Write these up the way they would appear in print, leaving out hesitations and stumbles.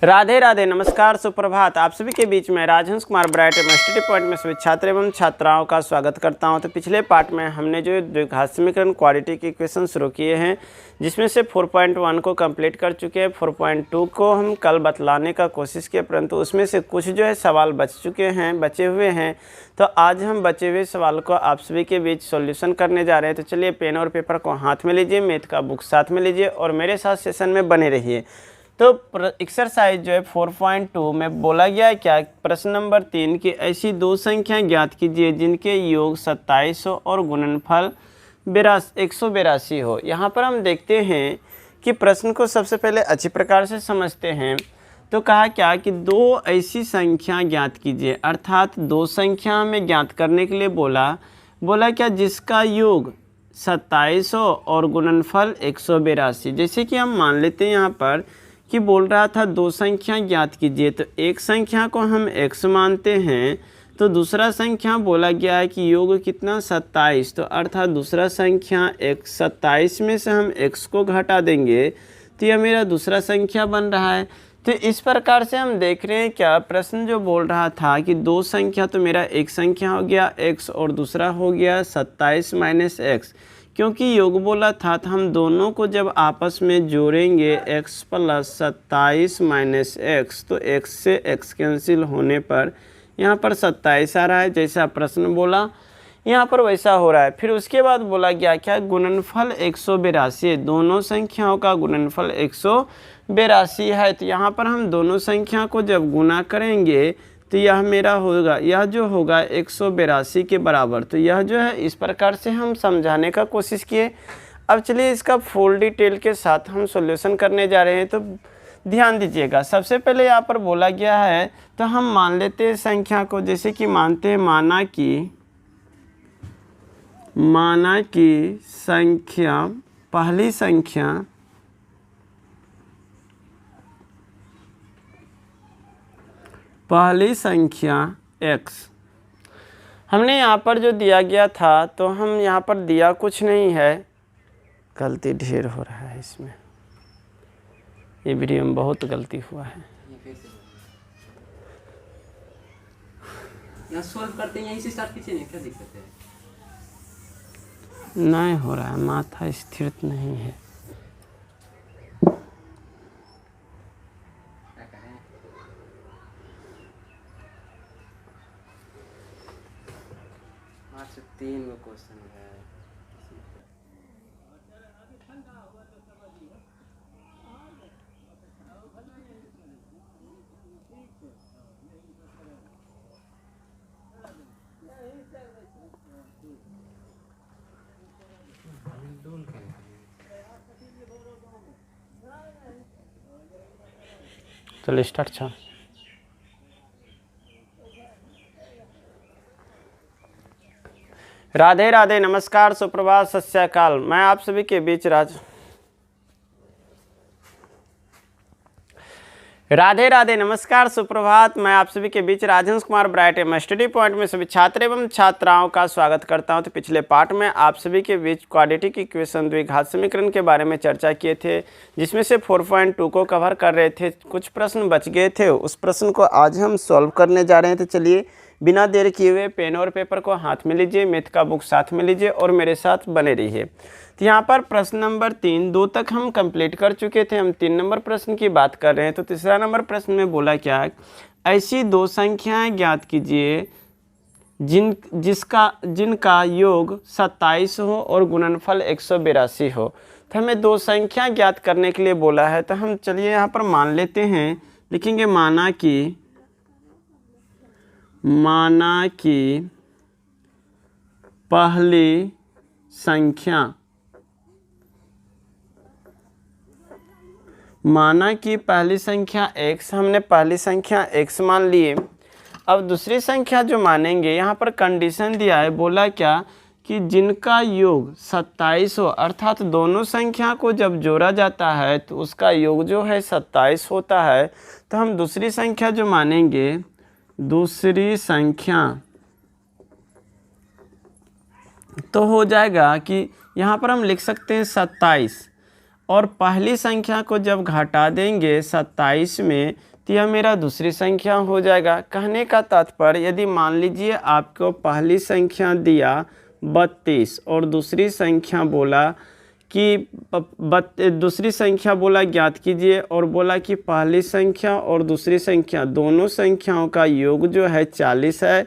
राधे राधे, नमस्कार, सुप्रभात। आप सभी के बीच में राजहंस कुमार ब्राइट स्टडी पॉइंट में सभी छात्र एवं छात्राओं का स्वागत करता हूं। तो पिछले पार्ट में हमने जो द्विघात समीकरण क्वाड्रेटिक के इक्वेशन शुरू किए हैं, जिसमें से 4.1 को कंप्लीट कर चुके हैं। 4.2 को हम कल बतलाने का कोशिश किए, परंतु उसमें से कुछ जो है सवाल बचे हुए हैं। तो आज हम बचे हुए सवाल को आप सभी के बीच सॉल्यूशन करने जा रहे हैं। तो चलिए पेन और पेपर को हाथ में लीजिए, मैथ का बुक साथ में लीजिए और मेरे साथ सेशन में बने रहिए। तो एक्सरसाइज जो है 4.2 में बोला गया है क्या, प्रश्न नंबर 3 की ऐसी दो संख्या ज्ञात कीजिए जिनके योग 2700 और गुणनफल 182 हो। यहाँ पर हम देखते हैं कि प्रश्न को सबसे पहले अच्छी प्रकार से समझते हैं। तो कहा क्या कि दो ऐसी संख्या ज्ञात कीजिए, अर्थात दो संख्या हमें ज्ञात करने के लिए बोला क्या, जिसका योग 2700 और गुणनफल 182। जैसे कि हम मान लेते हैं यहाँ पर कि बोल रहा था दो संख्या ज्ञात कीजिए, तो एक संख्या को हम x मानते हैं, तो दूसरा संख्या बोला गया है कि योग कितना 27। तो अर्थात दूसरा संख्या 27 में से हम x को घटा देंगे तो यह मेरा दूसरा संख्या बन रहा है। तो इस प्रकार से हम देख रहे हैं क्या, प्रश्न जो बोल रहा था कि दो संख्या, तो मेरा एक संख्या हो गया x और दूसरा हो गया 27 माइनस x। क्योंकि योग बोला था तो हम दोनों को जब आपस में जोड़ेंगे x प्लस 27 माइनस x, तो x से x कैंसिल होने पर यहाँ पर 27 आ रहा है। जैसा प्रश्न बोला यहाँ पर वैसा हो रहा है। फिर उसके बाद बोला गया क्या, गुणनफल 182, दोनों संख्याओं का गुणनफल 182 है। तो यहाँ पर हम दोनों संख्या को जब गुना करेंगे तो यह मेरा होगा, यह जो होगा 182 के बराबर। तो यह जो है इस प्रकार से हम समझाने का कोशिश किए। अब चलिए इसका फुल डिटेल के साथ हम सॉल्यूशन करने जा रहे हैं। तो ध्यान दीजिएगा, सबसे पहले यहाँ पर बोला गया है तो हम मान लेते हैं संख्या को, जैसे कि मानते हैं माना कि संख्या, पहली संख्या x। हमने यहाँ पर जो दिया गया था, तो हम यहाँ पर दिया कुछ नहीं है, गलती ढेर हो रहा है इसमें, ये वीडियो में बहुत गलती हुआ है। यहाँ सॉल्व करते हैं, यहीं से स्टार्ट कीजिए ना, क्या दिक्कत है? नहीं हो रहा है, माथा स्थिर नहीं है। आज 3 गो क्वेश्चन है। चलो स्टार्ट छा। राधे राधे, नमस्कार, सुप्रभात, सत श्री अकाल। मैं आप सभी के बीच राधे राधे, नमस्कार, सुप्रभात। मैं आप सभी के बीच राजहंस कुमार ब्राइट स्टडी पॉइंट में सभी छात्र एवं छात्राओं का स्वागत करता हूं। तो पिछले पार्ट में आप सभी के बीच क्वाड्रेटिक इक्वेशन द्विघात समीकरण के बारे में चर्चा किए थे, जिसमें से 4.2 को कवर कर रहे थे। कुछ प्रश्न बच गए थे, उस प्रश्न को आज हम सॉल्व करने जा रहे हैं। तो चलिए बिना देर किए हुए पेन और पेपर को हाथ में लीजिए, मैथ का बुक साथ में लीजिए और मेरे साथ बने रहिए। तो यहाँ पर प्रश्न नंबर 3, 2 तक हम कंप्लीट कर चुके थे, हम 3 नंबर प्रश्न की बात कर रहे हैं। तो तीसरा नंबर प्रश्न में बोला क्या, ऐसी दो संख्याएं ज्ञात कीजिए जिनका योग 27 हो और गुणनफल 182 हो। तो हमें दो संख्या ज्ञात करने के लिए बोला है। तो हम चलिए यहाँ पर मान लेते हैं, लिखेंगे माना कि पहली संख्या, माना कि पहली संख्या x, हमने पहली संख्या x मान लिए। अब दूसरी संख्या जो मानेंगे, यहाँ पर कंडीशन दिया है, बोला क्या कि जिनका योग 27 हो, अर्थात दोनों संख्या को जब जोड़ा जाता है तो उसका योग जो है 27 होता है। तो हम दूसरी संख्या जो मानेंगे, दूसरी संख्या तो हो जाएगा कि यहाँ पर हम लिख सकते हैं 27, और पहली संख्या को जब घटा देंगे 27 में तो यह मेरा दूसरी संख्या हो जाएगा। कहने का तात्पर्य यदि मान लीजिए आपको पहली संख्या दिया 32 और दूसरी संख्या बोला कि दूसरी संख्या बोला ज्ञात कीजिए और बोला कि पहली संख्या और दूसरी संख्या दोनों संख्याओं का योग जो है 40 है,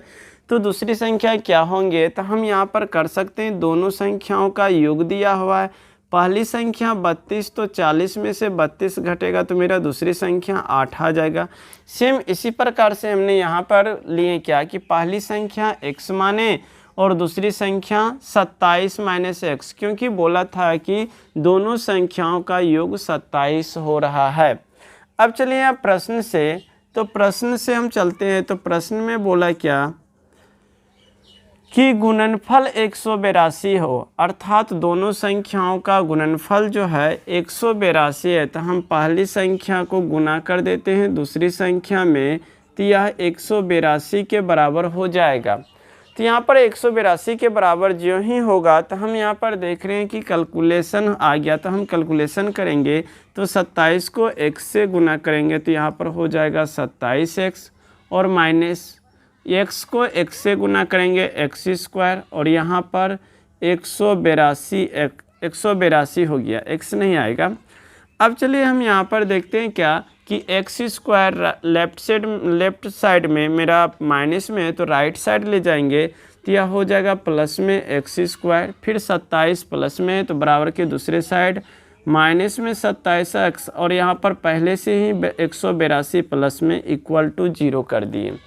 तो दूसरी संख्या क्या होंगे, तो हम यहाँ पर कर सकते हैं दोनों संख्याओं का योग दिया हुआ है। पहली संख्या 32 तो 40 में से 32 घटेगा तो मेरा दूसरी संख्या 8 आ जाएगा। सेम इसी प्रकार से हमने यहाँ पर लिए क्या कि पहली संख्या x माने और दूसरी संख्या 27 माइनस x, क्योंकि बोला था कि दोनों संख्याओं का योग 27 हो रहा है। अब चलिए आप प्रश्न से, तो प्रश्न से हम चलते हैं। तो प्रश्न में बोला क्या कि गुणनफल 182 हो, अर्थात दोनों संख्याओं का गुणनफल जो है 182 है। तो हम पहली संख्या को गुना कर देते हैं दूसरी संख्या में, तो यह 182 के बराबर हो जाएगा। तो यहाँ पर 182 के बराबर जो ही होगा तो हम यहाँ पर देख रहे हैं कि कैलकुलेशन आ गया, तो हम कैलकुलेशन करेंगे तो 27 को x से गुना करेंगे तो यहाँ पर हो जाएगा 27x और माइनस x को x से गुना करेंगे x स्क्वायर और यहाँ पर 182 हो गया, x नहीं आएगा। अब चलिए हम यहाँ पर देखते हैं क्या कि x स्क्वायर लेफ्ट साइड में मेरा माइनस में है तो राइट साइड ले जाएंगे तो यह हो जाएगा प्लस में x स्क्वायर, फिर 27 प्लस में है तो बराबर के दूसरे साइड माइनस में 27x और यहाँ पर पहले से ही 182 प्लस में इक्वल टू 0 कर दिए।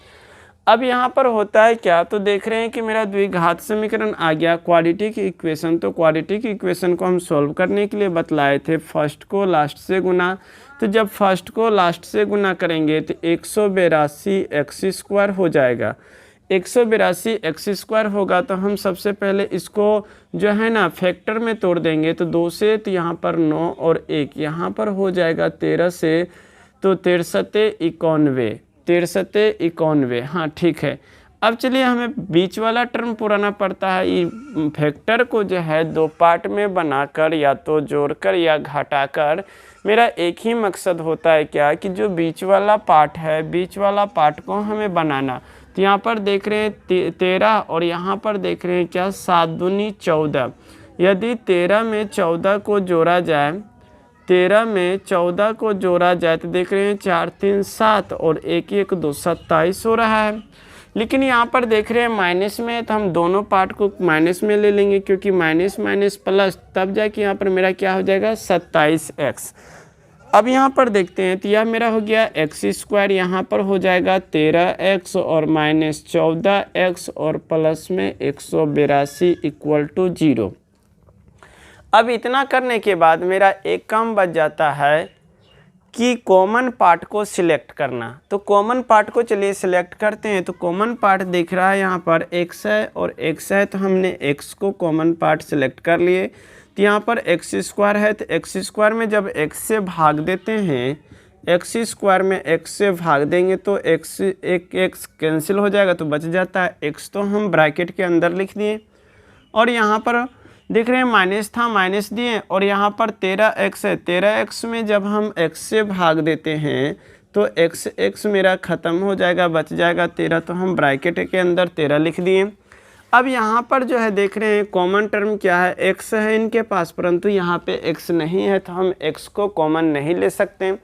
अब यहाँ पर होता है क्या, तो देख रहे हैं कि मेरा द्विघात समीकरण आ गया क्वाड्रेटिक इक्वेशन। तो क्वाड्रेटिक इक्वेशन को हम सॉल्व करने के लिए बतलाए थे फर्स्ट को लास्ट से गुना, तो जब फर्स्ट को लास्ट से गुना करेंगे तो 182 एक्स स्क्वायर हो जाएगा। 182 एक्स स्क्वायर होगा तो हम सबसे पहले इसको जो है ना फैक्टर में तोड़ देंगे, तो 2 से तो यहाँ पर 9 और 1 यहाँ पर हो जाएगा 13 से, तो 63 91। हाँ ठीक है। अब चलिए हमें बीच वाला टर्म पुराना पड़ता है। ये फैक्टर को जो है दो पार्ट में बनाकर या तो जोड़कर या घटाकर मेरा एक ही मकसद होता है क्या कि जो बीच वाला पार्ट है, बीच वाला पार्ट को हमें बनाना। तो यहाँ पर देख रहे हैं 13 और यहाँ पर देख रहे हैं क्या 7 दूनी 14। यदि 13 में 14 को जोड़ा जाए, 13 में 14 को जोड़ा जाए तो देख रहे हैं 4 3 7 और 1 1 2 27 हो रहा है। लेकिन यहाँ पर देख रहे हैं माइनस में, तो हम दोनों पार्ट को माइनस में ले लेंगे क्योंकि माइनस माइनस प्लस, तब जाके यहाँ पर मेरा क्या हो जाएगा 27x। अब यहाँ पर देखते हैं तो यह मेरा हो गया एक्स स्क्वायर, यहाँ पर हो जाएगा 13x और माइनस 14x और प्लस में 182 इक्वल टू 0। अब इतना करने के बाद मेरा एक काम बच जाता है कि कॉमन पार्ट को सिलेक्ट करना। तो कॉमन पार्ट को चलिए सिलेक्ट करते हैं। तो कॉमन पार्ट दिख रहा है यहाँ पर x है और x है, तो हमने x को कॉमन पार्ट सिलेक्ट कर लिए। तो यहाँ पर एक्स स्क्वायर है, तो एक्स स्क्वायर में जब x से भाग देते हैं, एक्स स्क्वायर में x से भाग देंगे तो x कैंसिल हो जाएगा तो बच जाता है x, तो हम ब्रैकेट के अंदर लिख दिए। और यहाँ पर देख रहे हैं माइनस था, माइनस दिए और यहाँ पर 13x है, 13x में जब हम x से भाग देते हैं तो x मेरा ख़त्म हो जाएगा, बच जाएगा 13, तो हम ब्रैकेट के अंदर 13 लिख दिए। अब यहाँ पर जो है देख रहे हैं कॉमन टर्म क्या है, x है इनके पास, परंतु यहाँ पे x नहीं है तो हम x को कॉमन नहीं ले सकते।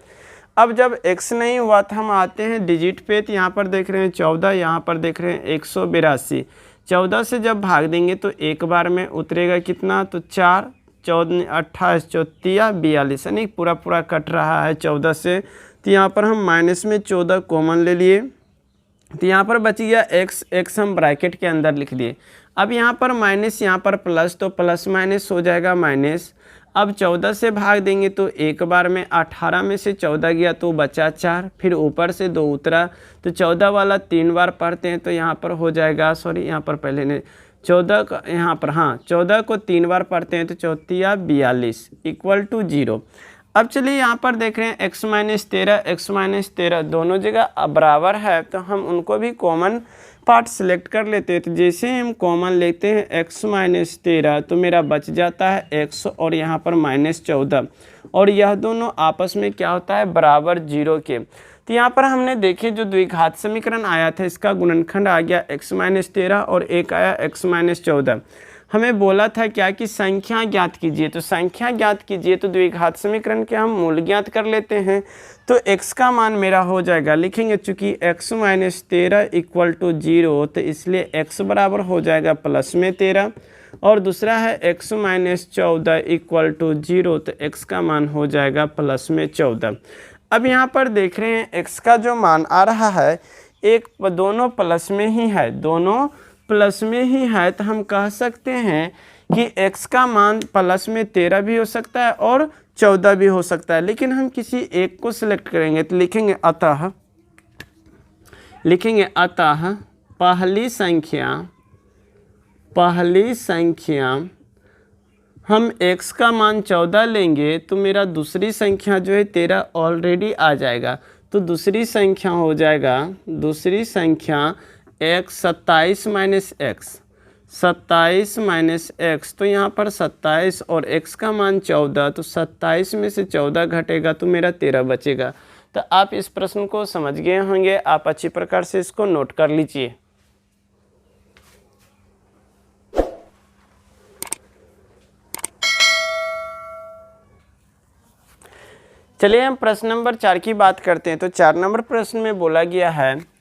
अब जब x नहीं हुआ तो हम आते हैं डिजिट पे, तो यहाँ पर देख रहे हैं 14, यहाँ पर देख रहे हैं 182। 14 से जब भाग देंगे तो एक बार में उतरेगा कितना, तो 4 14 28 34 42, यानी पूरा पूरा कट रहा है 14 से। तो यहाँ पर हम माइनस में 14 कॉमन ले लिए, तो यहाँ पर बच गया x हम ब्रैकेट के अंदर लिख दिए। अब यहाँ पर माइनस, यहाँ पर प्लस, तो प्लस माइनस हो जाएगा माइनस। अब 14 से भाग देंगे तो एक बार में 18 में से 14 गया तो बचा 4, फिर ऊपर से 2 उतरा, तो 14 वाला 3 बार पढ़ते हैं तो यहाँ पर हो जाएगा, सॉरी यहाँ पर पहले ने 14 का, यहाँ पर हाँ 14 को 3 बार पढ़ते हैं तो 14 42 इक्वल टू 0। अब चलिए यहाँ पर देख रहे हैं x माइनस 13 दोनों जगह बराबर है, तो हम उनको भी कॉमन पार्ट सिलेक्ट कर लेते हैं। तो जैसे हम कॉमन लेते हैं x माइनस 13 तो मेरा बच जाता है x और यहाँ पर माइनस 14, और यह दोनों आपस में क्या होता है बराबर 0 के। तो यहाँ पर हमने देखे जो द्विघात समीकरण आया था इसका गुणनखंड आ गया x-13 और एक आया x-14। हमें बोला था क्या कि संख्या ज्ञात कीजिए, तो संख्या ज्ञात कीजिए तो द्विघात समीकरण के हम मूल ज्ञात कर लेते हैं। तो x का मान मेरा हो जाएगा, लिखेंगे चूँकि x-13 इक्वल टू 0, तो इसलिए x बराबर हो जाएगा प्लस में 13, और दूसरा है x-14 इक्वल टू 0, तो x का मान हो जाएगा प्लस में 14। अब यहाँ पर देख रहे हैं x का जो मान आ रहा है दोनों प्लस में ही है, दोनों प्लस में ही है, तो हम कह सकते हैं कि x का मान प्लस में 13 भी हो सकता है और 14 भी हो सकता है, लेकिन हम किसी एक को सिलेक्ट करेंगे। तो लिखेंगे अतः पहली संख्या हम x का मान 14 लेंगे तो मेरा दूसरी संख्या जो है 13 ऑलरेडी आ जाएगा। तो दूसरी संख्या हो जाएगा, दूसरी संख्या x 27 माइनस x, तो यहाँ पर 27 और x का मान 14, तो 27 में से 14 घटेगा तो मेरा 13 बचेगा। तो आप इस प्रश्न को समझ गए होंगे, आप अच्छी प्रकार से इसको नोट कर लीजिए। चलिए हम प्रश्न नंबर 4 की बात करते हैं। तो 4 नंबर प्रश्न में बोला गया है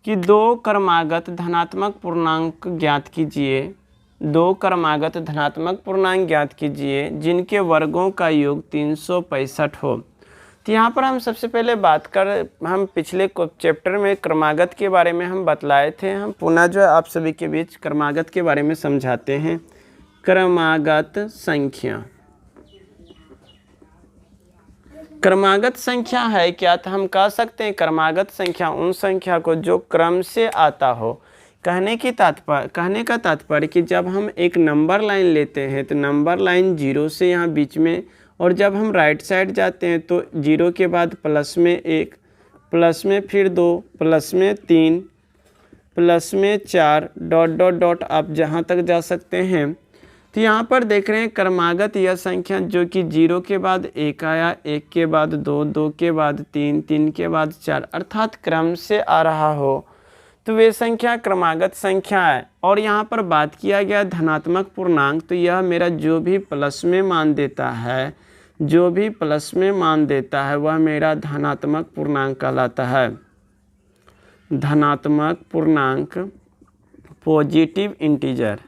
कि दो क्रमागत धनात्मक पूर्णांक ज्ञात कीजिए, दो क्रमागत धनात्मक पूर्णांक ज्ञात कीजिए जिनके वर्गों का योग 365 हो। तो यहाँ पर हम सबसे पहले हम पिछले चैप्टर में क्रमागत के बारे में हम बतलाए थे, हम पुनः जो है आप सभी के बीच क्रमागत के बारे में समझाते हैं। क्रमागत संख्या है क्या, तो हम कह सकते हैं क्रमागत संख्या उन संख्या को जो क्रम से आता हो। कहने का तात्पर्य कि जब हम एक नंबर लाइन लेते हैं तो नंबर लाइन 0 से यहाँ बीच में, और जब हम राइट साइड जाते हैं तो 0 के बाद प्लस में 1, प्लस में फिर 2, प्लस में 3, प्लस में 4, डॉट डॉट डॉट आप जहाँ तक जा सकते हैं। तो यहाँ पर देख रहे हैं क्रमागत यह संख्या जो कि 0 के बाद 1 आया, 1 के बाद 2, 2 के बाद 3, 3 के बाद 4, अर्थात क्रम से आ रहा हो तो वे संख्या क्रमागत संख्या है। और यहाँ पर बात किया गया धनात्मक पूर्णांक, तो यह मेरा जो भी प्लस में मान देता है, जो भी प्लस में मान देता है वह मेरा धनात्मक पूर्णांक कहलाता है। धनात्मक पूर्णांक, पॉजिटिव इंटीजर।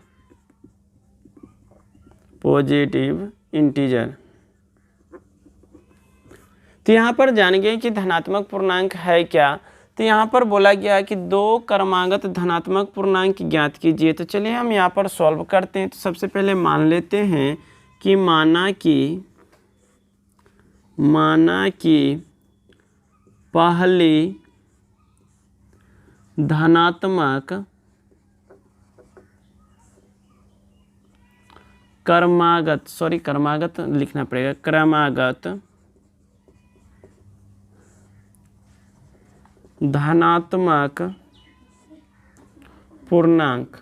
तो यहाँ पर जान गए कि धनात्मक पूर्णांक है क्या। तो यहाँ पर बोला गया कि दो क्रमागत धनात्मक पूर्णांक ज्ञात कीजिए। तो चलिए हम यहाँ पर सॉल्व करते हैं। तो सबसे पहले मान लेते हैं कि माना कि पहली धनात्मक क्रमागत लिखना पड़ेगा, क्रमागत धनात्मक पूर्णांक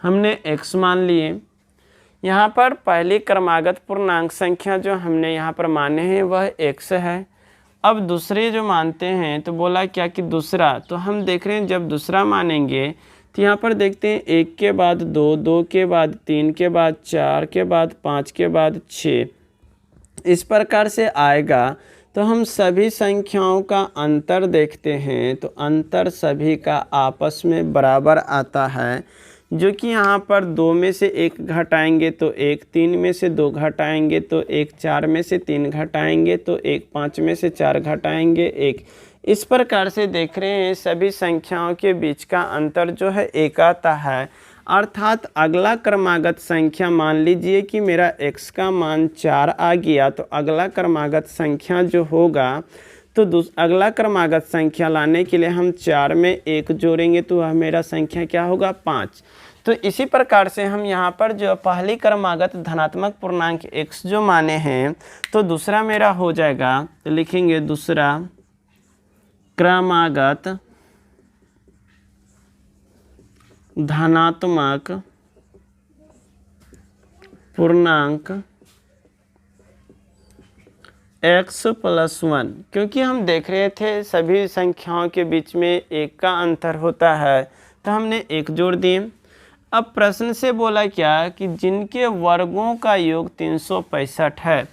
हमने x मान लिए। यहाँ पर पहली क्रमागत पूर्णांक संख्या जो हमने यहाँ पर माने हैं वह x है। अब दूसरे जो मानते हैं तो बोला क्या कि दूसरा, तो हम देख रहे हैं जब दूसरा मानेंगे तो यहाँ पर देखते हैं 1 के बाद 2, 2 के बाद 3 के बाद 4 के बाद 5 के बाद 6, इस प्रकार से आएगा। तो हम सभी संख्याओं का अंतर देखते हैं तो अंतर सभी का आपस में बराबर आता है, जो कि यहाँ पर 2 में से 1 घटाएंगे तो 1, 3 में से 2 घटाएंगे तो 1, 4 में से 3 घटाएंगे तो 1, 5 में से 4 घटाएंगे 1। इस प्रकार से देख रहे हैं सभी संख्याओं के बीच का अंतर जो है 1 आता है। अर्थात अगला क्रमागत संख्या, मान लीजिए कि मेरा x का मान 4 आ गया, तो अगला क्रमागत संख्या जो होगा तो अगला क्रमागत संख्या लाने के लिए हम 4 में 1 जोड़ेंगे तो वह मेरा संख्या क्या होगा 5। तो इसी प्रकार से हम यहाँ पर जो पहली क्रमागत धनात्मक पूर्णांक x जो माने हैं तो दूसरा मेरा हो जाएगा, तो लिखेंगे दूसरा क्रमागत धनात्मक पूर्णांक x प्लस 1, क्योंकि हम देख रहे थे सभी संख्याओं के बीच में एक का अंतर होता है तो हमने एक जोड़ दिए। अब प्रश्न से बोला क्या कि जिनके वर्गों का योग 365 है।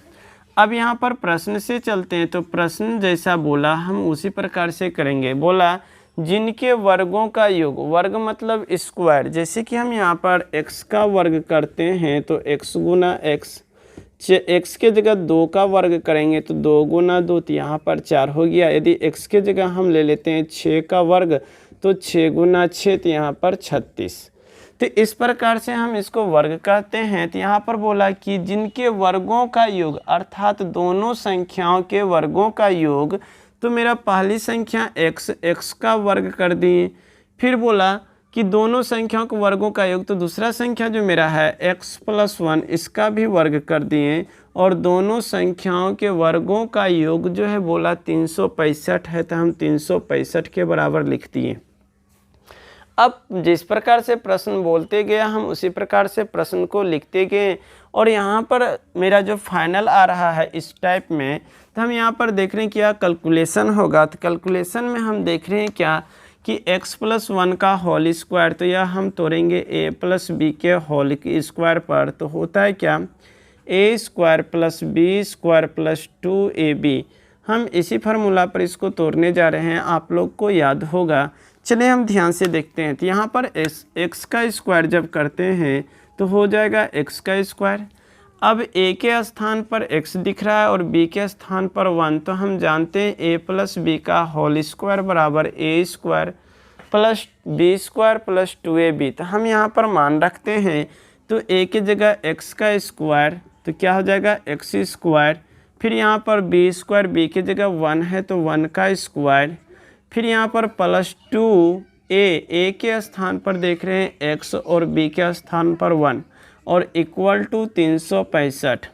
अब यहाँ पर प्रश्न से चलते हैं तो प्रश्न जैसा बोला हम उसी प्रकार से करेंगे। बोला जिनके वर्गों का योग, वर्ग मतलब स्क्वायर, जैसे कि हम यहाँ पर x का वर्ग करते हैं तो x गुना x, x के जगह 2 का वर्ग करेंगे तो 2 गुना 2, तो यहाँ पर 4 हो गया। यदि x के जगह हम ले लेते हैं 6 का वर्ग तो 6 गुना 6, तो यहाँ पर 36। तो इस प्रकार से हम इसको वर्ग कहते हैं। तो यहाँ पर बोला कि जिनके वर्गों का योग अर्थात दोनों संख्याओं के वर्गों का योग, तो मेरा पहली संख्या x का वर्ग कर दिए। फिर बोला कि दोनों संख्याओं के वर्गों का योग, तो दूसरा संख्या जो मेरा है x प्लस 1, इसका भी वर्ग कर दिए। और दोनों संख्याओं के वर्गों का योग जो है बोला 365 है, तो हम 365 के बराबर लिख दिए। अब जिस प्रकार से प्रश्न बोलते गए हम उसी प्रकार से प्रश्न को लिखते गए। और यहाँ पर मेरा जो फाइनल आ रहा है इस टाइप में, तो हम यहाँ पर देख रहे हैं क्या कैलकुलेशन होगा। तो कैलकुलेशन में हम देख रहे हैं क्या कि x प्लस 1 का होल स्क्वायर, तो यह हम तोड़ेंगे a प्लस बी के होल स्क्वायर पर, तो होता है क्या a square plus b square plus 2ab। हम इसी फार्मूला पर इसको तोड़ने जा रहे हैं, आप लोग को याद होगा। चलिए हम ध्यान से देखते हैं। तो यहाँ पर x का स्क्वायर जब करते हैं तो हो जाएगा x का स्क्वायर। अब a के स्थान पर x दिख रहा है और b के स्थान पर 1, तो हम जानते हैं a प्लस बी का होल स्क्वायर बराबर a square plus b square plus 2ab। तो हम यहाँ पर मान रखते हैं, तो a की जगह x का स्क्वायर तो क्या हो जाएगा x स्क्वायर, फिर यहाँ पर b स्क्वायर, b की जगह 1 है तो 1 का स्क्वायर, फिर यहाँ पर प्लस 2a के स्थान पर देख रहे हैं x और b के स्थान पर 1 और इक्वल टू 365।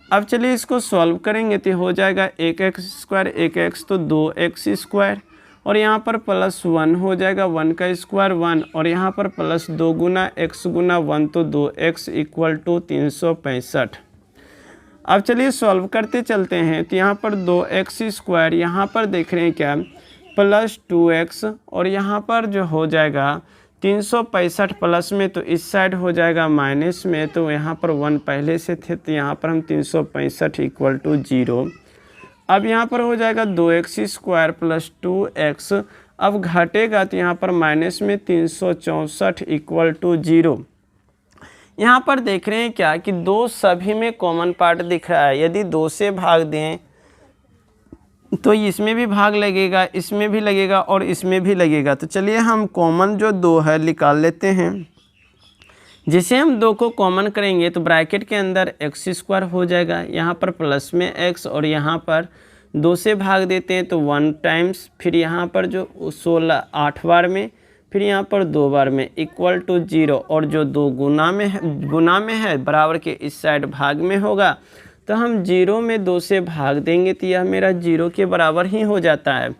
अब चलिए इसको सॉल्व करेंगे तो हो जाएगा 1x स्क्वायर 1x तो 2x स्क्वायर, और यहाँ पर प्लस 1 हो जाएगा 1 का स्क्वायर 1, और यहाँ पर प्लस 2 गुना x गुना 1 तो 2x इक्वल टू 365। अब चलिए सॉल्व करते चलते हैं। तो यहाँ पर 2x स्क्वायर, यहाँ पर देख रहे हैं क्या प्लस 2x, और यहाँ पर जो हो जाएगा 365 प्लस में, तो इस साइड हो जाएगा माइनस में, तो यहाँ पर 1 पहले से थे तो यहाँ पर हम 365 इक्वल टू 0। अब यहाँ पर हो जाएगा 2x स्क्वायर प्लस 2x, अब घटेगा तो यहाँ पर माइनस में 364 इक्वल टू 0। यहाँ पर देख रहे हैं क्या कि 2 सभी में कॉमन पार्ट दिख रहा है। यदि 2 से भाग दें तो इसमें भी भाग लगेगा, इसमें भी लगेगा और इसमें भी लगेगा। तो चलिए हम कॉमन जो 2 है निकाल लेते हैं। जैसे हम 2 को कॉमन करेंगे तो ब्रैकेट के अंदर x स्क्वायर हो जाएगा, यहाँ पर प्लस में x, और यहाँ पर 2 से भाग देते हैं तो 1 टाइम्स, फिर यहाँ पर जो 16 8 बार में, फिर यहाँ पर 2 बार में इक्वल टू 0, और जो 2 गुना में है बराबर के इस साइड भाग में होगा, तो हम 0 में 2 से भाग देंगे तो यह मेरा 0 के बराबर ही हो जाता है।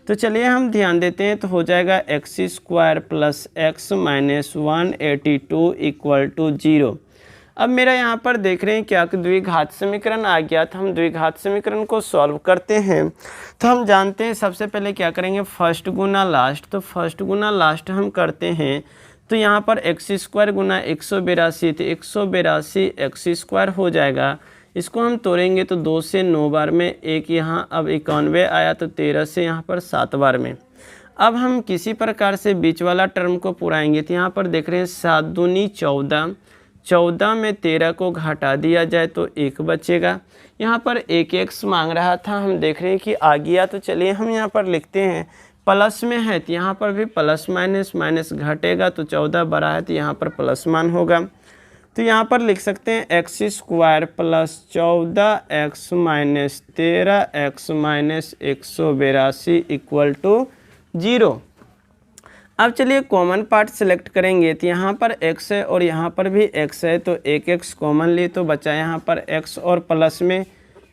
तो चलिए हम ध्यान देते हैं, तो हो जाएगा x square plus x minus 182 equal to 0। अब मेरा यहाँ पर देख रहे हैं क्या कि द्विघात समीकरण आ गया, तो हम द्विघात समीकरण को सॉल्व करते हैं। तो हम जानते हैं सबसे पहले क्या करेंगे, फर्स्ट गुना लास्ट। तो फर्स्ट गुना लास्ट हम करते हैं, तो यहाँ पर x स्क्वायर गुना 182, तो 182 x स्क्वायर हो जाएगा। इसको हम तोड़ेंगे तो 2 से 9 बार में, एक यहाँ अब 91 आया तो 13 से यहाँ पर 7 बार में। अब हम किसी प्रकार से बीच वाला टर्म को पुराएंगे, तो यहाँ पर देख रहे हैं 7 दूनी 14, 14 में 13 को घटा दिया जाए तो 1 बचेगा। यहाँ पर 1x मांग रहा था, हम देख रहे हैं कि आ गया। तो चलिए हम यहाँ पर लिखते हैं, प्लस में है तो यहाँ पर भी प्लस माइनस माइनस घटेगा, तो 14 बड़ा है तो यहाँ पर प्लस मान होगा। तो यहाँ पर लिख सकते हैं x square plus 14x minus 13x minus 182 equal to 0। अब चलिए कॉमन पार्ट सेलेक्ट करेंगे, तो यहाँ पर x है और यहाँ पर भी x है, तो एक x कॉमन लिए तो बचा यहाँ पर x, और प्लस में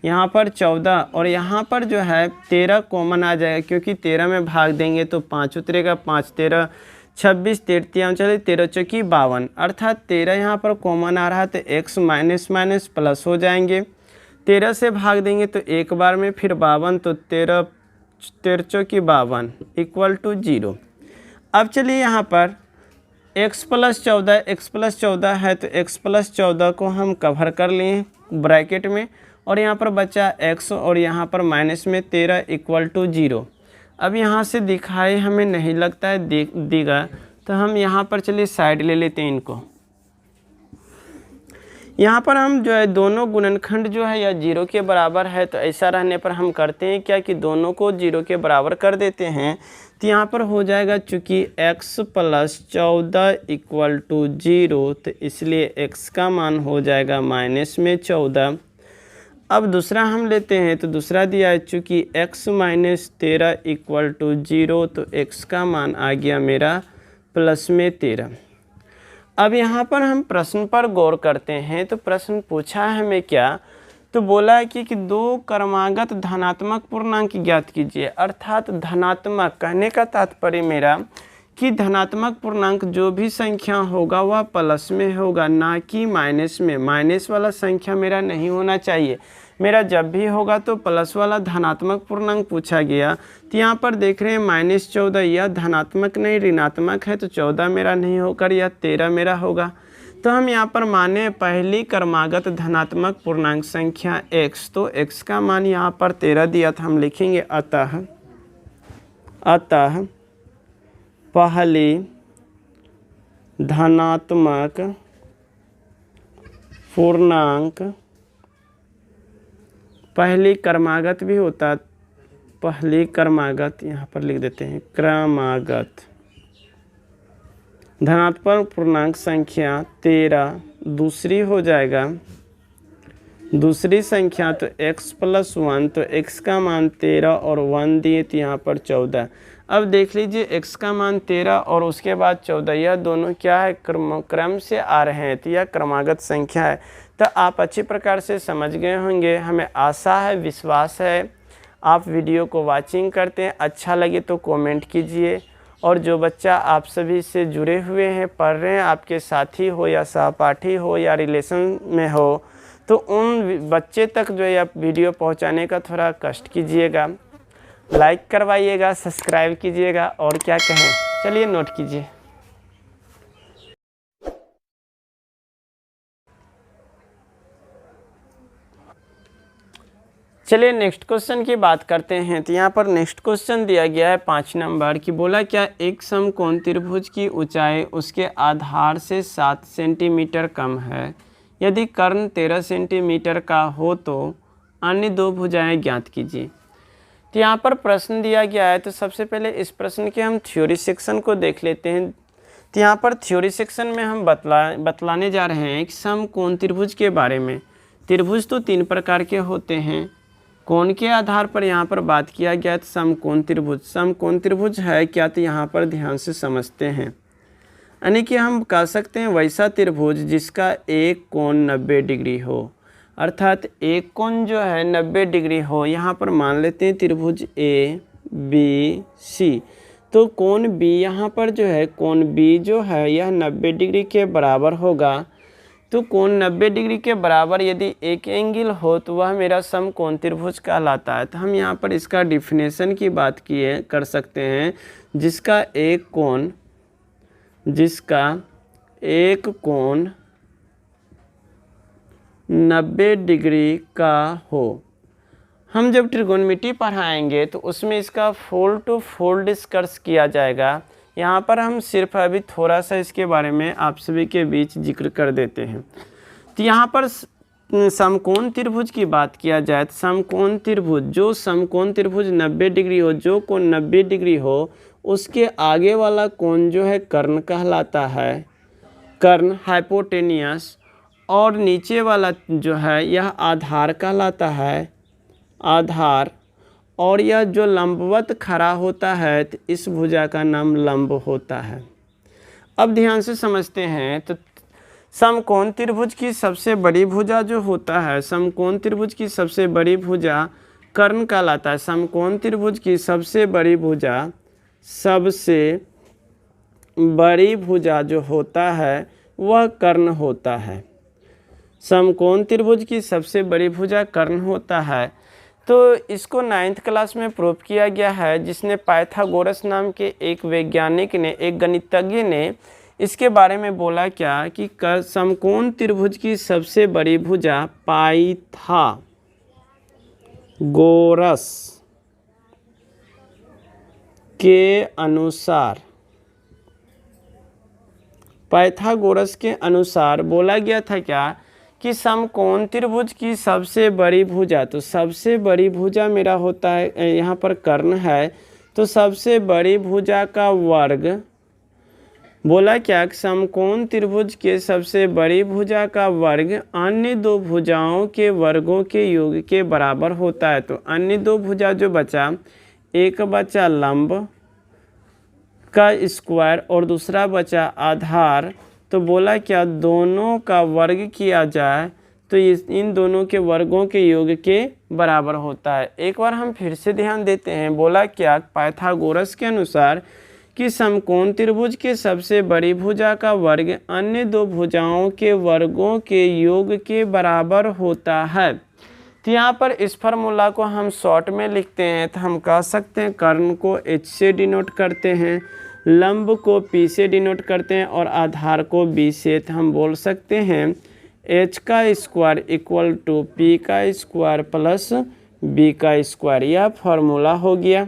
यहाँ पर 14, और यहाँ पर जो है 13 कॉमन आ जाएगा, क्योंकि 13 में भाग देंगे तो 5 उतरेगा, 5 13 26, 13 चलिए 13 चौकी 52, अर्थात 13 यहाँ पर कॉमन आ रहा है तो x माइनस माइनस प्लस हो जाएंगे। 13 से भाग देंगे तो एक बार में, फिर 52, तो 13 चौकी 52 इक्वल टू 0। अब चलिए यहाँ पर x + 14, x + 14 है तो x + 14 को हम कवर कर लिए ब्रैकेट में, और यहाँ पर बचा x और यहाँ पर माइनस में 13 इक्वल टू 0। अब यहाँ से दिखाई हमें नहीं लगता है देगा, तो हम यहाँ पर चलिए साइड ले लेते हैं इनको। यहाँ पर हम जो है दोनों गुणनखंड जो है या 0 के बराबर है, तो ऐसा रहने पर हम करते हैं क्या कि दोनों को 0 के बराबर कर देते हैं। तो यहाँ पर हो जाएगा चूँकि x + 14 इक्वल टू 0, तो इसलिए x का मान हो जाएगा माइनस में 14। अब दूसरा हम लेते हैं, तो दूसरा दिया है चूँकि x - 13 इक्वल टू 0, तो x का मान आ गया मेरा प्लस में 13। अब यहाँ पर हम प्रश्न पर गौर करते हैं, तो प्रश्न पूछा है हमें क्या, तो बोला है कि दो क्रमागत धनात्मक पूर्णांक ज्ञात कीजिए। अर्थात धनात्मक कहने का तात्पर्य मेरा कि धनात्मक पूर्णांक जो भी संख्या होगा वह प्लस में होगा, ना कि माइनस में। माइनस वाला संख्या मेरा नहीं होना चाहिए, मेरा जब भी होगा तो प्लस वाला धनात्मक पूर्णांक पूछा गया। तो यहाँ पर देख रहे हैं -14, यह धनात्मक नहीं ऋणात्मक है, तो 14 मेरा नहीं होकर यह 13 मेरा होगा। तो हम यहाँ पर माने पहली क्रमागत धनात्मक पूर्णांक संख्या x, तो x का मान यहाँ पर 13 दिया था, हम लिखेंगे अतः पहली धनात्मक पूर्णांक, पहली क्रमागत भी होता, पहली क्रमागत यहाँ पर लिख देते हैं क्रमागत धनात्मक पूर्णांक संख्या 13, दूसरी हो जाएगा दूसरी संख्या तो x + 1, तो x का मान 13 और 1 दिए, तो यहाँ पर 14। अब देख लीजिए x का मान 13 और उसके बाद 14, यह दोनों क्या है क्रम से आ रहे हैं, तो यह क्रमागत संख्या है। तो आप अच्छी प्रकार से समझ गए होंगे, हमें आशा है, विश्वास है आप वीडियो को वाचिंग करते हैं। अच्छा लगे तो कमेंट कीजिए, और जो बच्चा आप सभी से जुड़े हुए हैं, पढ़ रहे हैं, आपके साथी हो या सहपाठी हो या रिलेशन में हो, तो उन बच्चे तक जो है वीडियो पहुंचाने का थोड़ा कष्ट कीजिएगा, लाइक करवाइएगा, सब्सक्राइब कीजिएगा, और क्या कहें, चलिए नोट कीजिए। चलिए नेक्स्ट क्वेश्चन की बात करते हैं। तो यहाँ पर नेक्स्ट क्वेश्चन दिया गया है 5 नंबर की, बोला क्या एक समकोण त्रिभुज की ऊंचाई उसके आधार से 7 सेंटीमीटर कम है, यदि कर्ण 13 सेंटीमीटर का हो तो अन्य दो भुजाएं ज्ञात कीजिए। तो यहाँ पर प्रश्न दिया गया है, तो सबसे पहले इस प्रश्न के हम थ्योरी सेक्शन को देख लेते हैं। तो यहाँ पर थ्योरी सेक्शन में हम बतलाने जा रहे हैं कि समकोण त्रिभुज के बारे में। त्रिभुज तो 3 प्रकार के होते हैं, कोण के आधार पर यहाँ पर बात किया गया, तो समकोण त्रिभुज। समकोण त्रिभुज है क्या, तो यहाँ पर ध्यान से समझते हैं, यानी कि हम कह सकते हैं वैसा त्रिभुज जिसका एक कोण 90 डिग्री हो, अर्थात एक कोण जो है 90 डिग्री हो। यहाँ पर मान लेते हैं त्रिभुज ABC, तो कोण B यहाँ पर जो है, कोण B जो है यह 90 डिग्री के बराबर होगा। तो कोण 90 डिग्री के बराबर यदि एक एंगल हो तो वह मेरा समकोण त्रिभुज कहलाता है। तो हम यहाँ पर इसका डिफिनेशन की बात कर सकते हैं, जिसका एक कोण 90 डिग्री का हो। हम जब त्रिकोणमिति पढ़ाएंगे तो उसमें इसका फोल्ड टू फोल्ड डिस्कस किया जाएगा। यहाँ पर हम सिर्फ अभी थोड़ा सा इसके बारे में आप सभी के बीच जिक्र कर देते हैं। तो यहाँ पर समकोण त्रिभुज की बात किया जाए तो समकोण त्रिभुज, जो समकोण त्रिभुज 90 डिग्री हो, जो कोण 90 डिग्री हो, उसके आगे वाला कोण जो है कर्ण कहलाता है, कर्ण हाइपोटेनियस, और नीचे वाला जो है यह आधार कहलाता है, आधार, और यह जो लंबवत खड़ा होता है तो इस भुजा का नाम लंब होता है। अब ध्यान से समझते हैं, तो समकोण त्रिभुज की सबसे बड़ी भुजा जो होता है, समकोण त्रिभुज की सबसे बड़ी भुजा कर्ण कहलाता है। समकोण त्रिभुज की सबसे बड़ी भुजा जो होता है वह कर्ण होता है। समकोण त्रिभुज की सबसे बड़ी भुजा कर्ण होता है। तो इसको 9th क्लास में प्रूव किया गया है, जिसने पाइथागोरस नाम के एक वैज्ञानिक ने, एक गणितज्ञ ने इसके बारे में बोला क्या कि समकोण त्रिभुज की सबसे बड़ी भुजा पाइथागोरस के अनुसार, पाइथागोरस के अनुसार बोला गया था क्या कि समकोण त्रिभुज की सबसे बड़ी भुजा, तो सबसे बड़ी भुजा मेरा होता है यहाँ पर कर्ण है, तो सबसे बड़ी भुजा का वर्ग, बोला क्या कि समकोण त्रिभुज के सबसे बड़ी भुजा का वर्ग अन्य दो भुजाओं के वर्गों के योग के बराबर होता है। तो अन्य दो भुजा जो बचा, एक बचा लंब का स्क्वायर और दूसरा बचा आधार, तो बोला क्या दोनों का वर्ग किया जाए तो इन दोनों के वर्गों के योग के बराबर होता है। एक बार हम फिर से ध्यान देते हैं, बोला क्या पाइथागोरस के अनुसार कि समकोण त्रिभुज के सबसे बड़ी भुजा का वर्ग अन्य दो भुजाओं के वर्गों के योग के बराबर होता है। तो यहाँ पर इस फार्मूला को हम शॉर्ट में लिखते हैं, तो हम कह सकते हैं कर्ण को H से डिनोट करते हैं, लंब को P से डिनोट करते हैं और आधार को B से। तो हम बोल सकते हैं H का स्क्वायर इक्वल टू P का स्क्वायर प्लस B का स्क्वायर। यह फार्मूला हो गया।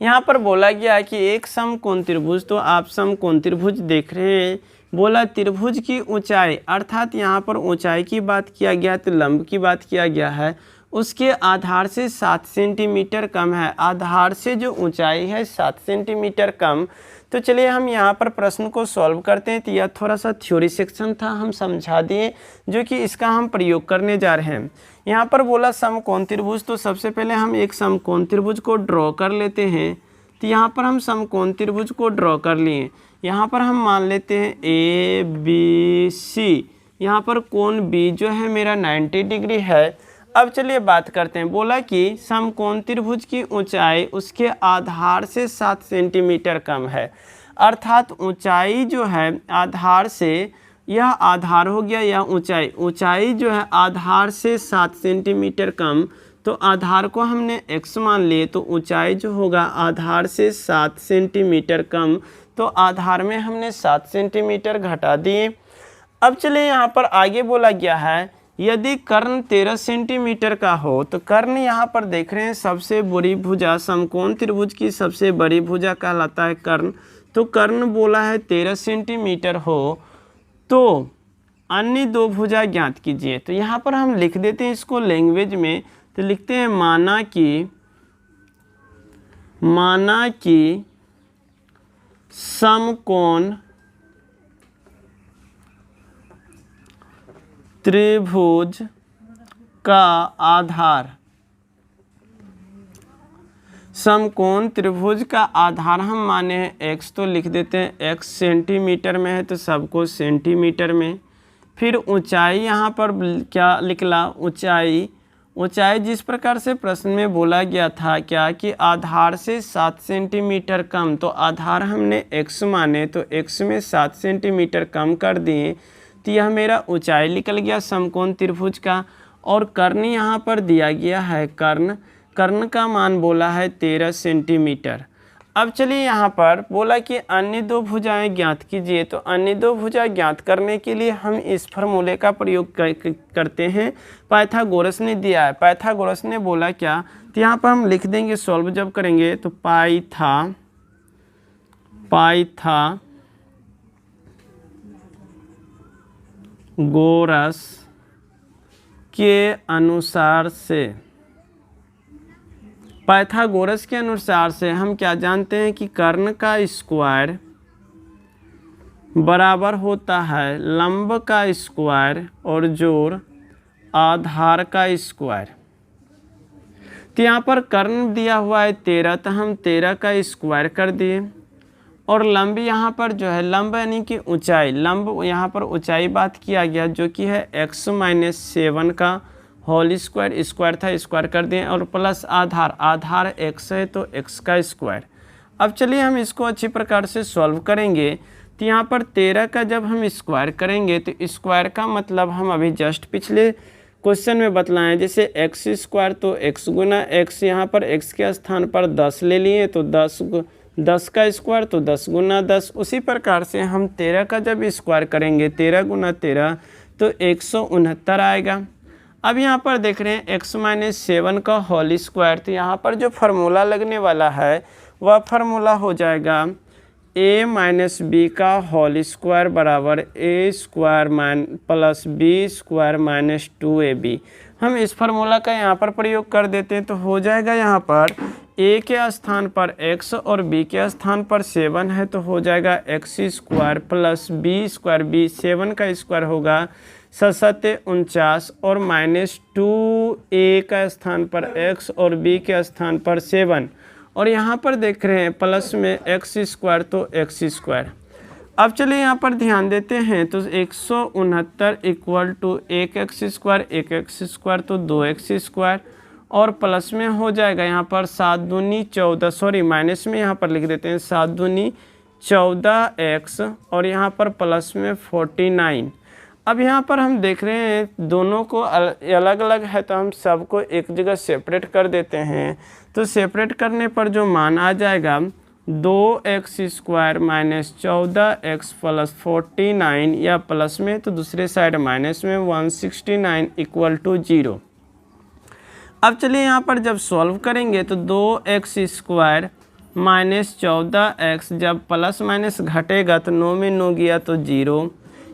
यहाँ पर बोला गया है कि एक समकोण त्रिभुज, तो आप समकोण त्रिभुज देख रहे हैं, बोला त्रिभुज की ऊंचाई, अर्थात यहाँ पर ऊंचाई की बात किया गया तो लंब की बात किया गया है, उसके आधार से 7 सेंटीमीटर कम है। आधार से जो ऊंचाई है 7 सेंटीमीटर कम। तो चलिए हम यहाँ पर प्रश्न को सॉल्व करते हैं। तो यह थोड़ा सा थ्योरी सेक्शन था, हम समझा दिए, जो कि इसका हम प्रयोग करने जा रहे हैं। यहाँ पर बोला समकोण त्रिभुज, तो सबसे पहले हम एक समकोण त्रिभुज को ड्रॉ कर लेते हैं। तो यहाँ पर हम समकोण त्रिभुज को ड्रॉ कर लिए। यहाँ पर हम मान लेते हैं ABC। यहाँ पर कोण B जो है मेरा 90 डिग्री है। अब चलिए बात करते हैं, बोला कि समकोण त्रिभुज की ऊंचाई उसके आधार से 7 सेंटीमीटर कम है, अर्थात ऊंचाई जो है आधार से, यह आधार हो गया, यह ऊंचाई, ऊंचाई जो है आधार से 7 सेंटीमीटर कम। तो आधार को हमने x मान लिए, तो ऊंचाई जो होगा आधार से 7 सेंटीमीटर कम, तो आधार में हमने 7 सेंटीमीटर घटा दिए। अब चलिए यहाँ पर आगे बोला गया है यदि कर्ण 13 सेंटीमीटर का हो, तो कर्ण यहाँ पर देख रहे हैं सबसे बड़ी भुजा, समकोण त्रिभुज की सबसे बड़ी भुजा कहलाता है कर्ण। तो कर्ण बोला है 13 सेंटीमीटर हो, तो अन्य दो भुजा ज्ञात कीजिए। तो यहाँ पर हम लिख देते हैं इसको लैंग्वेज में, तो लिखते हैं माना कि समकोण त्रिभुज का आधार, समकोण त्रिभुज का आधार हम माने हैं x, तो लिख देते हैं x सेंटीमीटर में है तो सबको सेंटीमीटर में। फिर ऊंचाई यहाँ पर क्या निकला, ऊंचाई जिस प्रकार से प्रश्न में बोला गया था क्या कि आधार से 7 सेंटीमीटर कम, तो आधार हमने x माने तो x में 7 सेंटीमीटर कम कर दिए, तो यह मेरा ऊंचाई निकल गया समकोण त्रिभुज का। और कर्ण यहाँ पर दिया गया है, कर्ण का मान बोला है 13 सेंटीमीटर। अब चलिए यहाँ पर बोला कि अन्य दो भुजाएं ज्ञात कीजिए, तो अन्य दो भुजा ज्ञात करने के लिए हम इस फार्मूले का प्रयोग करते हैं, पाइथागोरस ने दिया है। पाइथागोरस ने बोला क्या, तो यहाँ पर हम लिख देंगे सॉल्व जब करेंगे, तो पाइथागोरस के अनुसार से, पाइथागोरस के अनुसार से हम क्या जानते हैं कि कर्ण का स्क्वायर बराबर होता है लंब का स्क्वायर और जोड़ आधार का स्क्वायर। तो यहाँ पर कर्ण दिया हुआ है 13, तो हम 13 का स्क्वायर कर दिए, और लंब यहाँ पर जो है लंब यानी कि ऊंचाई, लंब यहाँ पर ऊंचाई बात किया गया जो कि है x-7 का होल स्क्वायर, स्क्वायर था स्क्वायर कर दिए, और प्लस आधार x है तो x का स्क्वायर। अब चलिए हम इसको अच्छी प्रकार से सॉल्व करेंगे। तो यहाँ पर 13 का जब हम स्क्वायर करेंगे तो स्क्वायर का मतलब हम अभी जस्ट पिछले क्वेश्चन में बतलाएं, जैसे एक्स स्क्वायर तो एक्स गुना एक्स, यहाँ पर एक्स के स्थान पर 10 ले लिए तो 10 का स्क्वायर तो 10 गुना 10। उसी प्रकार से हम 13 का जब स्क्वायर करेंगे 13 गुना 13 तो 169 आएगा। अब यहाँ पर देख रहे हैं x-7 का होल स्क्वायर, तो यहाँ पर जो फार्मूला लगने वाला है वह फार्मूला हो जाएगा a माइनस बी का होल स्क्वायर बराबर a square plus b square minus 2ab। हम इस फार्मूला का यहाँ पर प्रयोग कर देते हैं तो हो जाएगा यहाँ पर a के स्थान पर x और b के स्थान पर 7 है तो हो जाएगा x square plus b square, b 7 का स्क्वायर होगा 7 और माइनस 2a का स्थान पर x और b के स्थान पर 7, और यहाँ पर देख रहे हैं प्लस में एक्स स्क्वायर तो एक्स स्क्वायर। अब चलिए यहाँ पर ध्यान देते हैं तो 169 equal to 1x square, 1x square तो 2x स्क्वायर, और प्लस में हो जाएगा यहाँ पर 7 दूनी 14, सॉरी माइनस में यहाँ पर लिख देते हैं 7 दूनी 14x, और यहाँ पर प्लस में 49। अब यहाँ पर हम देख रहे हैं दोनों को अलग अलग है तो हम सबको एक जगह सेपरेट कर देते हैं, तो सेपरेट करने पर जो मान आ जाएगा 2x square minus 14x plus 49, या प्लस में तो दूसरे साइड माइनस में 169 इक्वल टू 0। अब चलिए यहाँ पर जब सॉल्व करेंगे तो 2x स्क्वायर माइनस 14x, जब प्लस माइनस घटेगा तो 9 में 9 गया तो 0,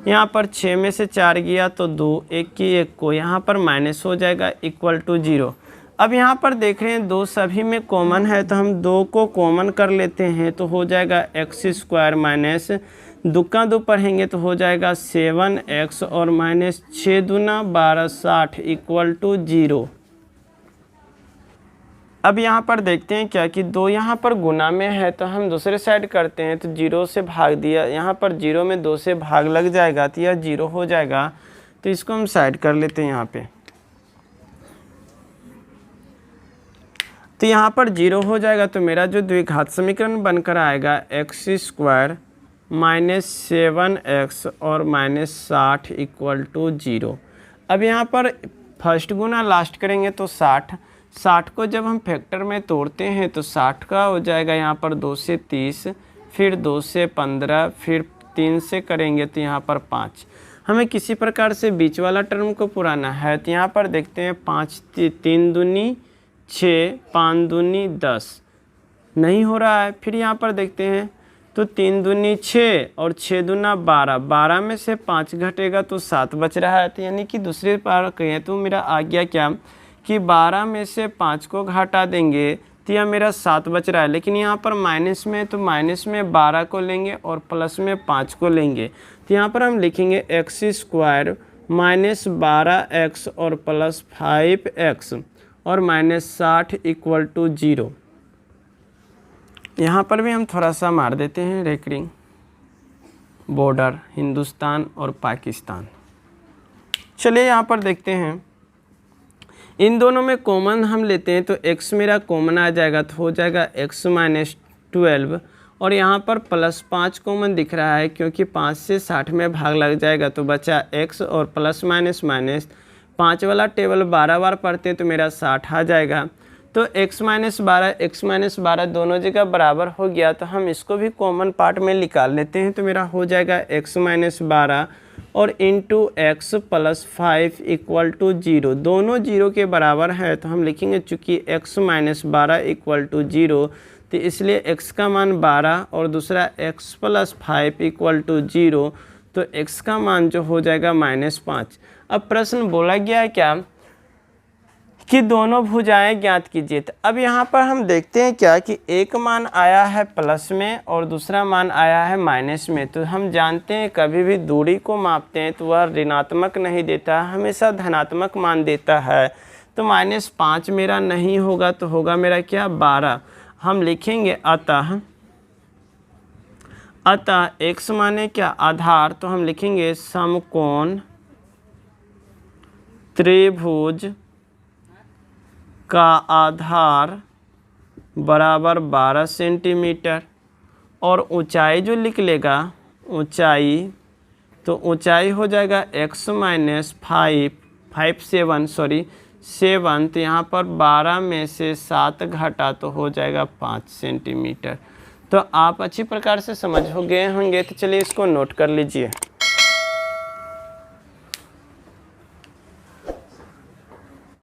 यहाँ पर 6 में से 4 गया तो 2, 1 की 1 को यहाँ पर माइनस हो जाएगा इक्वल टू 0। अब यहाँ पर देख रहे हैं 2 सभी में कॉमन है तो हम 2 को कॉमन कर लेते हैं तो हो जाएगा x स्क्वायर माइनस 2 का 2 पढ़ेंगे तो हो जाएगा 7x और माइनस 6 दूना 12 60 इक्वल टू 0। अब यहाँ पर देखते हैं क्या कि 2 यहाँ पर गुना में है तो हम दूसरे साइड करते हैं तो 0 से भाग दिया, यहाँ पर 0 में 2 से भाग लग जाएगा तो यह 0 हो जाएगा, तो इसको हम साइड कर लेते हैं यहाँ पे। तो यहाँ पर 0 हो जाएगा तो मेरा जो द्विघात समीकरण बनकर आएगा x स्क्वायर माइनस 7x और माइनस 60 इक्वल टू 0। अब यहाँ पर फर्स्ट गुना लास्ट करेंगे तो 60 को जब हम फैक्टर में तोड़ते हैं तो 60 का हो जाएगा यहाँ पर 2 से 30, फिर 2 से 15, फिर 3 से करेंगे तो यहाँ पर 5। हमें किसी प्रकार से बीच वाला टर्म को पुराना है तो यहाँ पर देखते हैं 5 3 दूनी 6, 5 दूनी 10, नहीं हो रहा है। फिर यहाँ पर देखते हैं तो 3 दूनी 6 और 6 दूना 12, 12 में से 5 घटेगा तो 7 बच रहा है, तो यानी कि दूसरे बार कहें तो मेरा आ गया क्या कि 12 में से 5 को घटा देंगे तो यह मेरा 7 बच रहा है। लेकिन यहाँ पर माइनस में तो माइनस में 12 को लेंगे और प्लस में 5 को लेंगे, तो यहाँ पर हम लिखेंगे x स्क्वायर माइनस 12x और प्लस 5x और माइनस 60 इक्वल टू 0। यहाँ पर भी हम थोड़ा सा मार देते हैं रेकरिंग बॉर्डर हिंदुस्तान और पाकिस्तान। चलिए यहाँ पर देखते हैं, इन दोनों में कॉमन हम लेते हैं तो x मेरा कॉमन आ जाएगा तो हो जाएगा x माइनस 12, और यहाँ पर प्लस 5 कॉमन दिख रहा है क्योंकि 5 से 60 में भाग लग जाएगा तो बचा x और प्लस माइनस माइनस 5 वाला टेबल 12 बार पढ़ते हैं तो मेरा 60 आ जाएगा। तो x माइनस 12 दोनों जगह बराबर हो गया तो हम इसको भी कॉमन पार्ट में निकाल लेते हैं तो मेरा हो जाएगा x माइनस 12 और into x plus 5 equal to 0। दोनों 0 के बराबर है तो हम लिखेंगे चूँकि x माइनस 12 इक्वल टू 0 तो इसलिए x का मान 12 और दूसरा x प्लस 5 इक्वल टू 0, तो x का मान जो हो जाएगा माइनस 5। अब प्रश्न बोला गया है क्या कि दोनों भुजाएं ज्ञात कीजिए। अब यहाँ पर हम देखते हैं क्या कि एक मान आया है प्लस में और दूसरा मान आया है माइनस में, तो हम जानते हैं कभी भी दूरी को मापते हैं तो वह ऋणात्मक नहीं देता, हमेशा धनात्मक मान देता है। तो माइनस 5 मेरा नहीं होगा तो होगा मेरा क्या 12। हम लिखेंगे अतः x माने क्या आधार, तो हम लिखेंगे समकोण त्रिभुज का आधार बराबर 12 सेंटीमीटर, और ऊंचाई जो लिख लेगा ऊंचाई, तो ऊंचाई हो जाएगा x माइनस 7, तो यहाँ पर 12 में से 7 घटा तो हो जाएगा 5 सेंटीमीटर। तो आप अच्छी प्रकार से समझ हो गए होंगे, तो चलिए इसको नोट कर लीजिए।